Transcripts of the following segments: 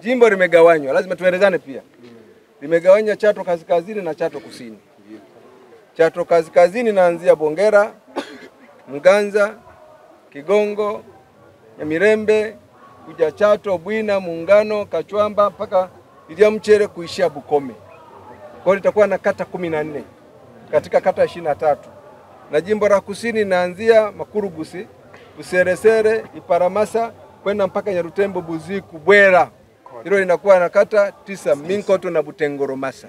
Jimbo limegawanywa, lazima tuelezane pia. Limegawanywa Chato Kaskazini na Chato Kusini. Chato Kaskazini naanzia Bongera, Mganza, Kigongo, Nyamirembe, kuja Chato, Bwina, Muungano, Kachwamba mpaka Ilia Mchere kuishia Bukome. Kwa hiyo litakuwa na kata 14 katika kata 23. Na jimbo la Kusini naanzia Makurugusi, Useresere, Iparamasa kwenda mpaka Nyarutembo, Buziku, Bwera. Hilo linakuwa na kata 9, Minkoto na Butengoromasa.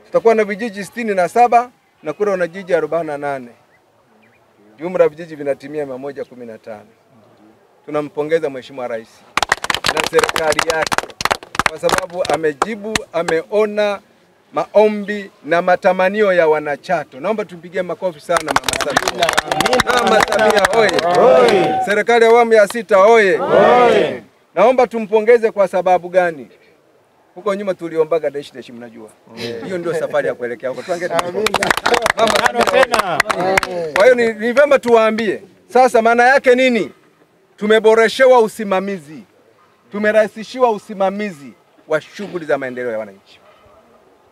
Tutakuwa na vijiji 67 na kura na jiji 48. Jumla vijiji vinatimia 115. Tunampongeza Mheshimiwa Rais na serikali yake kwa sababu amejibu, ameona maombi na matamanio ya wanachato. Naomba tupigie makofi sana Mama Samia. Mama Samia oye. Serikali ya awamu ya 6 oye. Naomba tumpongeze kwa sababu gani? Huko nyuma tuliombaga deshi mnajua. Hiyo ndio safari ya kuelekea huko. Tuangalie. Mama tena. Kwa hiyo ni vyema tuwaambie. Sasa maana yake nini? Tumeboreshewa usimamizi. Tumerahisishiwa usimamizi wa shughuli za maendeleo ya wananchi.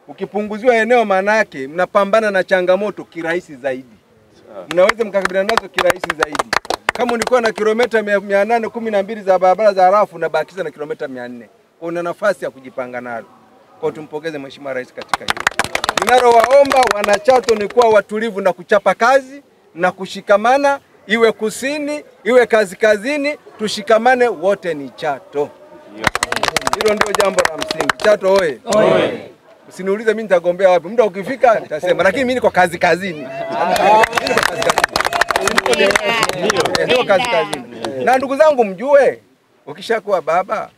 Ukipunguziwa eneo maana yake mnapambana na changamoto kirahisi zaidi. Mnaweza mkakabiliana nazo kirahisi zaidi. Kama ulikuwa na kilomita 812 za barabara za harafu na bakiza na kilomita 400. Una nafasi ya kujipanga nalo. Kwa tumpongeze Mheshimiwa Rais katika hilo. Ninalowaomba wanachato ni kuwa watulivu na kuchapa kazi na kushikamana, iwe kusini, iwe kaskazini, tushikamane wote ni Chato. Hilo ndio jambo la msingi. Chato oye. Usiniulize mimi nitagombea wapi. Muda ukifika nitasema, lakini mimi niko kazini. Ndio kazini. Na ndugu zangu mjue, ukishakuwa baba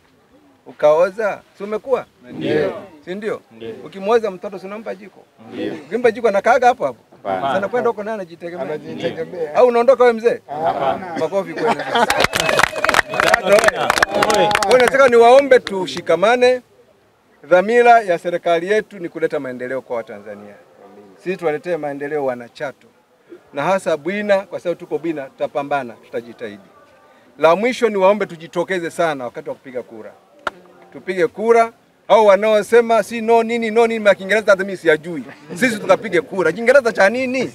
ukaoza, si umekuwa? Ndio. Si ndio? Ukimwoza mtoto si unampa jiko. Ndio. Ukimpa jiko anakaaga hapo hapo. Sana kwenda huko naye anajitegemea. Au unaondoka wewe mzee? Hapana. Makofi kwenu. Kwa nataka niwaombe tushikamane. Dhamira ya serikali yetu ni kuleta maendeleo kwa Watanzania. Sisi tuwaletee maendeleo wanachato. Na hasa Bwina, kwa sababu tuko Bwina, tutapambana, tutajitahidi. La mwisho ni waombe tujitokeze sana wakati wa kupiga kura. Tupige kura, au wanaosema si no nini ma Kiingereza hata mimi siyajui. Sisi tukapige kura. Kiingereza cha nini?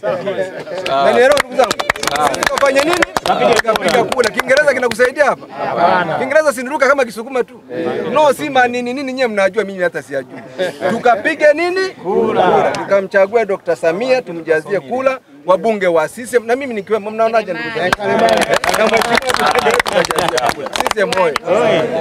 Nanielewa ndugu zangu? Tukafanya nini? Tukapiga kura. Kiingereza kinakusaidia hapa? Hapana. Kiingereza siniruka kama Kisukuma tu. No si nini nyewe mnajua, mimi hata siyajui. Tukapige nini? Kura. Tukamchagua Dr. Samia, tumjazie kula wabunge wa CCM na mimi nikiwa mnaonaje ndugu zangu? Na mheshimiwa CCM moyo.